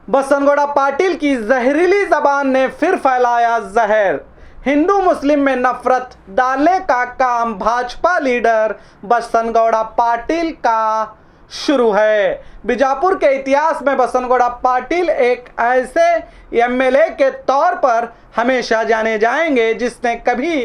बसनगौड़ा पाटिल की जहरीली जबान ने फिर फैलाया जहर। हिंदू मुस्लिम में नफरत डालने का काम भाजपा लीडर बसनगौड़ा पाटिल का शुरू है। बीजापुर के इतिहास में बसनगौड़ा पाटिल एक ऐसे एमएलए के तौर पर हमेशा जाने जाएंगे जिसने कभी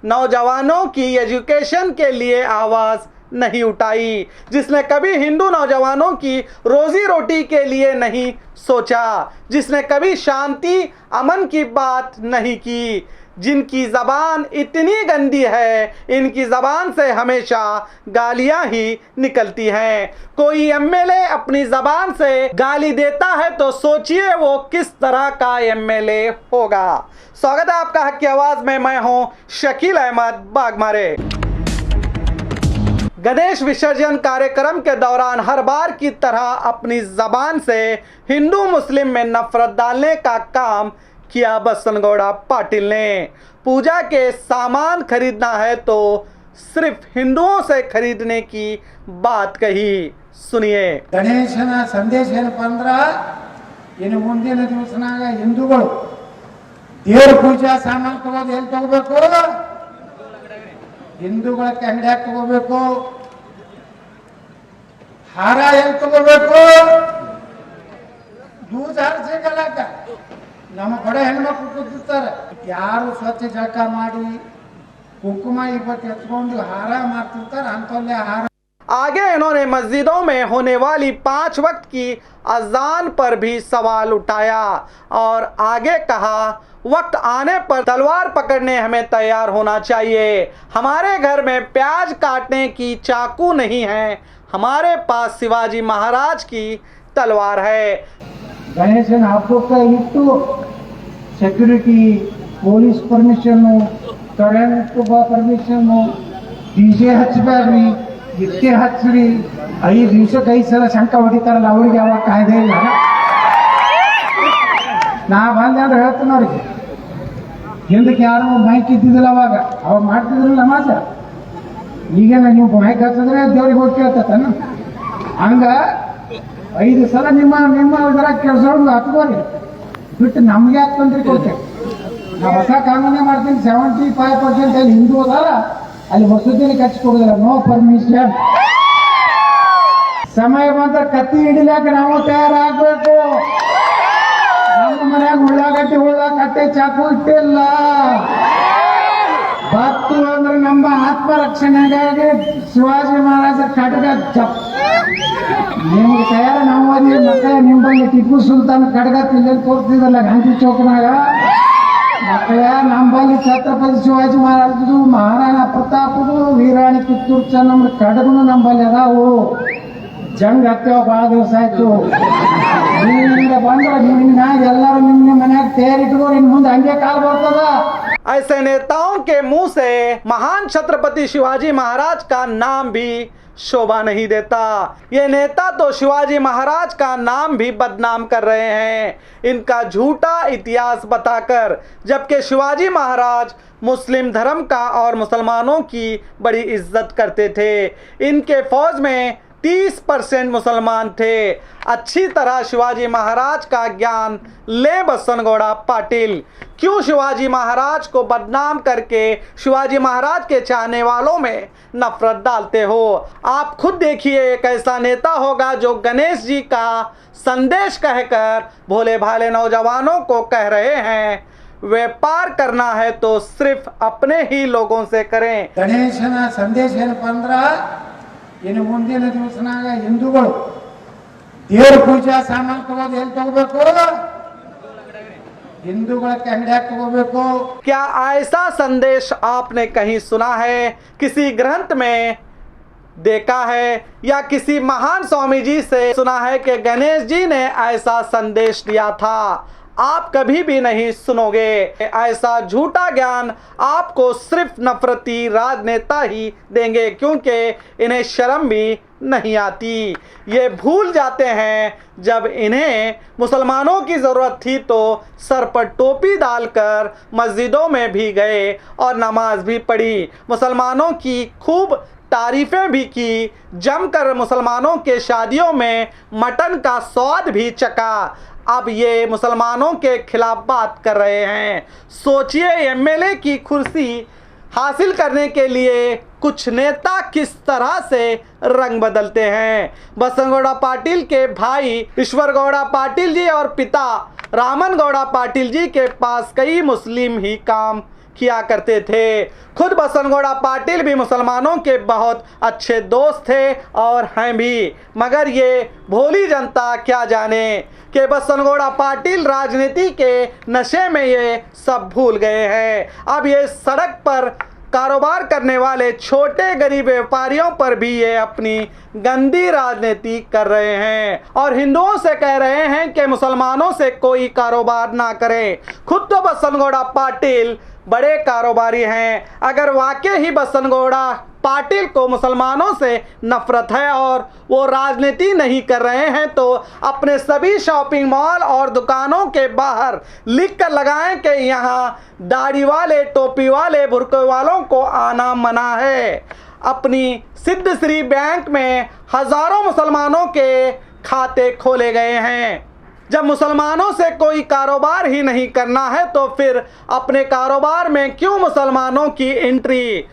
नौजवानों की एजुकेशन के लिए आवाज़ नहीं उठाई, जिसने कभी हिंदू नौजवानों की रोजी रोटी के लिए नहीं सोचा, जिसने कभी शांति अमन की बात नहीं की, जिनकी ज़बान इतनी गंदी है, इनकी ज़बान से हमेशा गालियां ही निकलती हैं। कोई एमएलए अपनी ज़बान से गाली देता है तो सोचिए वो किस तरह का एमएलए होगा। स्वागत है आपका हक की आवाज़ में, मैं हूं शकील अहमद बागमारे। गणेश विसर्जन कार्यक्रम के दौरान हर बार की तरह अपनी ज़बान से हिंदू मुस्लिम में नफरत डालने का काम किया बसनगौड़ा पाटिल ने। पूजा के सामान खरीदना है तो सिर्फ हिंदुओं से खरीदने की बात कही। सुनिए। गणेशನ ಸಂದೇಶ ಏನಪ್ಪ ಅಂದ್ರೆ ಇನ್ನು ಮುಂದಿನ ದಿವಸನಾಗ ಹಿಂದೂಗಳು ದೇವರ ಪೂಜಾ ಸಾಮಾನು ತಗೋದು ಎಲ್ಲಿ ತಗೋಬೇಕು? ಹಿಂದೂಗಳ ಅಂಗಡಿಯಾಗ ತಗೋಬೇಕು। ಹಾರ ಎಲ್ಲಿ ತಗೋಬೇಕು? दूध हार ಸಿಗಲ್ಲಕ ನಮ್ಮ ಕಡೆ ಹೆಣ್ಮಕ್ಳು ಕೂತಿರ್ತಾರೆ, ಯಾರು ಸ್ವಚ್ಛ ಜಳಕ ಮಾಡಿ ಕುಂಕುಮ ಇಬ್ಬಟ್ಟು ಎತ್ಕೊಂಡು ಹಾರ ಮಾಡ್ತಿರ್ತಾರೆ, ಅಂತಲ್ಲೇ ಹಾರ। आगे इन्होंने मस्जिदों में होने वाली 5 वक्त की अजान पर भी सवाल उठाया और आगे कहा, वक्त आने पर तलवार पकड़ने हमें तैयार होना चाहिए। हमारे घर में प्याज काटने की चाकू नहीं है, हमारे पास शिवाजी महाराज की तलवार है। ಗಣೇಶನ ಹಬ್ಬಕ್ಕೆ ಇಟ್ಟು ಸೆಕ್ಯೂರಿಟಿ, ಪೊಲೀಸ್ ಪರ್ಮಿಷನ್ನು, ಕರೆಂಟ್ ಪರ್ಮಿಷನ್ನು, ಡಿಜೆ ಹಚ್ಚಬೇಡ್ರಿ, ಇಟ್ಟೆ ಹಚ್ಚ್ರಿ, 5 ದಿವಸಕ್ಕೆ 5 ಸಲ ಶಂಕ ಹೊಡಿತಾರಲ್ಲ, ಅವ್ರಿಗೆ ಯಾವಾಗ ಕಾಯ್ದೆ ಇಲ್ಲ? ನಾ ಬಂದೆ ಅಂದ್ರೆ ಹೇಳ್ತೀನಿ ಅವ್ರಿಗೆ, ಹಿಂದಕ್ಕೆ ಯಾರು ಮೈಕ್ ಇದ್ದಿದ್ದಿಲ್ಲ ಅವಾಗ ಮಾಡ್ತಿದ್ರಲ್ಲ ನಮಾಜ, ಈಗೇನ ನೀವು ಮೈಕ್ ಹಚ್ಚಿದ್ರೆ ದೇವ್ರಿಗೆ ಹೋಗಿ ಕೇಳ್ತಾನ, ಹಂಗ 5 ಸಲ ನಿಮ್ಮ ಇದರ ಕೆಲಸ ಹತ್ಕೋರಿ, ಬಿಟ್ಟು ನಮ್ಗೆ ಯಾಕೆ ತೊಂದರೆ ಕೊಡ್ತೇವೆ? ನಾವು ಹೊಸ ಕಾನೂನೇ ಮಾಡ್ತೀನಿ, 75% ಅಲ್ಲಿ ಹಿಂದೂ ಹೋದಾರ ಅಲ್ಲಿ ಮಸೂದಿನ ಕಚ್ಚಿಕೊಡುದಿಲ್ಲ, ನೋ ಪರ್ಮಿಷನ್। ಸಮಯ ಬಂದ ಕತ್ತಿ ಹಿಡಿಲಾಕ ನಾವು ತಯಾರಾಗಬೇಕು। ನಮ್ಮ ಮನ್ಯಾಗ ಉಳ್ಳಾಗಡ್ಡಿ ಕಟ್ಟೆ ಚಾಕು ಇಟ್ಟಿಲ್ಲ, ಭಕ್ತು ಅಂದ್ರೆ ನಮ್ಮ ಆತ್ಮರಕ್ಷಣೆಗಾಗಿ ಶಿವಾಜಿ ಮಹಾರಾಜರ ಖಡ್ಗ ಜಪ್ ನಿಮ್ಗೆ ತಯಾರ ನಾವು ಅದೇ ಮಕ್ಕಳ ನಿಂಬಲ್ಲಿ ಟಿಪ್ಪು ಸುಲ್ತಾನ್ ಖಡ್ಗ ತಿಲ್ಲಿ ತೋರ್ತಿದ್ರಲ್ಲ ಗಾಂಧಿ ಚೌಕ್ನಾಗ, ಮಕ್ಕಳ ನಂಬಲ್ಲಿ ಛತ್ರಪತಿ ಶಿವಾಜಿ ಮಹಾರಾಜದು, ಮಹಾರಾಣಾ ಪ್ರತಾಪದು, ವೀರಾಣಿ ಕಿತ್ತೂರು ಚೆನ್ನಮ್ಮ ಖಡ್ಗನು ನಂಬಲ್ಲಿ ಅದಾವು। ಜಂಗ್ ಹತ್ತೇವ ಭಾಳ ದಿವಸ ಆಯ್ತು, ನೀವಿಂದ ಬಂದ್ರೆ ನಿಮ್ನಾಗ ಎಲ್ಲರೂ ನಿಮ್ಮ ಮನ್ಯಾಗ ತಯಾರಿಟ್ಕೋರಿ, ಇನ್ ಮುಂದೆ ಹಂಗೆ ಕಾಲ್ ಬರ್ತದ। ऐसे नेताओं के मुंह से महान छत्रपति शिवाजी महाराज का नाम भी शोभा नहीं देता। ये नेता तो शिवाजी महाराज का नाम भी बदनाम कर रहे हैं, इनका झूठा इतिहास बताकर, जबकि शिवाजी महाराज मुस्लिम धर्म का और मुसलमानों की बड़ी इज्जत करते थे। इनके फौज में 30% मुसलमान थे। अच्छी तरह शिवाजी महाराज का ज्ञान ले बसनगौड़ा पाटिल। क्यों शिवाजी महाराज को बदनाम करके शिवाजी महाराज के चाहने वालों में नफरत डालते हो? आप खुद देखिए, एक ऐसा नेता होगा जो गणेश जी का संदेश कहकर भोले भाले नौजवानों को कह रहे हैं, व्यापार करना है तो सिर्फ अपने ही लोगों से करें। ಗಣೇಶನ ಸಂದೇಶ ಏನಪ್ಪ ಅಂದ್ರೆ ಇನ್ನು ಮುಂದಿನ ದಿವಸನಾಗ ಹಿಂದೂಗಳು ದೇವರ ಪೂಜಾ ಸಾಮಾನು ತಗೋದು ಎಲ್ಲಿ ತಗೋಬೇಕು? ಹಿಂದೂಗಳ ಅಂಗಡಿಯಾಗ ತಗೋಬೇಕು। क्या ऐसा संदेश आपने कहीं सुना है, किसी ग्रंथ में देखा है, या किसी महान स्वामी जी से सुना है कि गणेश जी ने ऐसा संदेश दिया था? आप कभी भी नहीं सुनोगे। ऐसा झूठा ज्ञान आपको सिर्फ नफरती राजनेता ही देंगे, क्योंकि इन्हें शर्म भी नहीं आती। ये भूल जाते हैं जब इन्हें मुसलमानों की ज़रूरत थी तो सर पर टोपी डालकर मस्जिदों में भी गए और नमाज भी पढ़ी, मुसलमानों की खूब तारीफ़ें भी की, जमकर मुसलमानों के शादियों में मटन का स्वाद भी चखा। अब ये मुसलमानों के खिलाफ बात कर रहे हैं। सोचिए, एमएलए की कुर्सी हासिल करने के लिए कुछ नेता किस तरह से रंग बदलते हैं। बसन गौड़ा पाटिल के भाई ईश्वर गौड़ा पाटिल जी और पिता रामन गौड़ा पाटिल जी के पास कई मुस्लिम ही काम किया करते थे। खुद बसन गौड़ा पाटिल भी मुसलमानों के बहुत अच्छे दोस्त थे और हैं भी, मगर ये भोली जनता क्या जाने कि बसन गौड़ा पाटिल राजनीति के नशे में ये सब भूल गए हैं। अब ये सड़क पर कारोबार करने वाले छोटे गरीब व्यापारियों पर भी ये अपनी गंदी राजनीति कर रहे हैं और हिंदुओं से कह रहे हैं कि मुसलमानों से कोई कारोबार ना करें। खुद तो बसन गौड़ा पाटिल बड़े कारोबारी हैं। अगर वाकई ही बसन गौड़ा पाटिल को मुसलमानों से नफरत है और वो राजनीति नहीं कर रहे हैं तो अपने सभी शॉपिंग मॉल और दुकानों के बाहर लिख कर लगाएं कि यहाँ दाढ़ी वाले, टोपी वाले, बुर्के वालों को आना मना है। अपनी सिद्ध श्री बैंक में हजारों मुसलमानों के खाते खोले गए हैं। जब मुसलमानों से कोई कारोबार ही नहीं करना है तो फिर अपने कारोबार में क्यों मुसलमानों की एंट्री?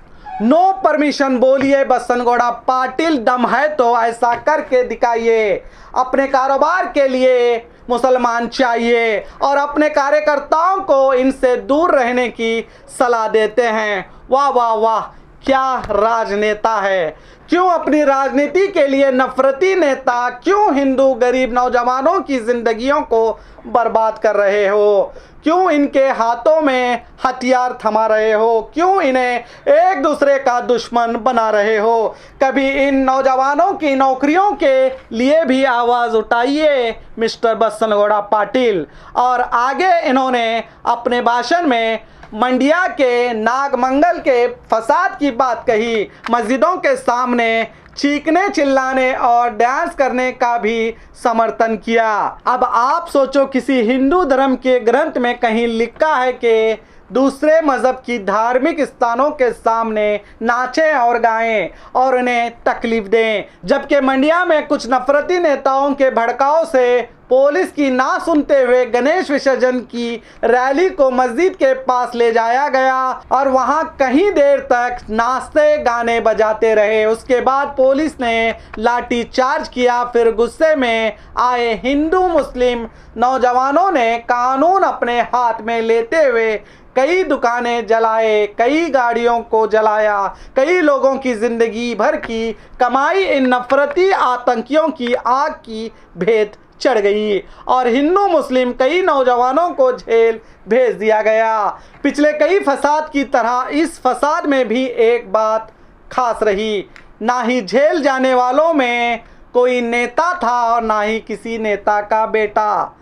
नो परमिशन बोलिए बसन गौड़ा पाटिल, दम है तो ऐसा करके दिखाइए। अपने कारोबार के लिए मुसलमान चाहिए और अपने कार्यकर्ताओं को इनसे दूर रहने की सलाह देते हैं। वाह वाह वाह, क्या राजनेता है। क्यों अपनी राजनीति के लिए नफरती नेता, क्यों हिंदू गरीब नौजवानों की जिंदगियों को बर्बाद कर रहे हो? क्यों इनके हाथों में हथियार थमा रहे हो? क्यों इन्हें एक दूसरे का दुश्मन बना रहे हो? कभी इन नौजवानों की नौकरियों के लिए भी आवाज़ उठाइए मिस्टर बसन गौड़ा पाटिल। और आगे इन्होंने अपने भाषण में मंडिया के नागमंगल के फसाद की बात कही। मस्जिदों के सामने चीखने, चिल्लाने और डांस करने का भी समर्थन किया। अब आप सोचो, किसी हिंदू धर्म के ग्रंथ में कहीं लिखा है कि दूसरे मज़हब की धार्मिक स्थानों के सामने नाचें और गाएं और उन्हें तकलीफ दें? जबकि मंडिया में कुछ नफरती नेताओं के भड़काव से पुलिस की ना सुनते हुए गणेश विसर्जन की रैली को मस्जिद के पास ले जाया गया और वहां कहीं देर तक नाचते गाने बजाते रहे। उसके बाद पुलिस ने लाठी चार्ज किया। फिर गुस्से में आए हिंदू मुस्लिम नौजवानों ने कानून अपने हाथ में लेते हुए कई दुकानें जलाए, कई गाड़ियों को जलाया, कई लोगों की जिंदगी भर की कमाई इन नफरती आतंकियों की आग की भेंट चढ़ गई और हिंदू मुस्लिम कई नौजवानों को जेल भेज दिया गया। पिछले कई फसाद की तरह इस फसाद में भी एक बात खास रही, ना ही जेल जाने वालों में कोई नेता था और ना ही किसी नेता का बेटा।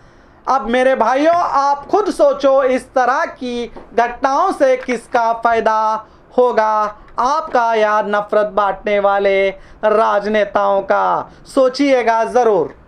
अब मेरे भाइयों, आप खुद सोचो, इस तरह की घटनाओं से किसका फायदा होगा, आपका या नफरत बांटने वाले राजनेताओं का? सोचिएगा ज़रूर।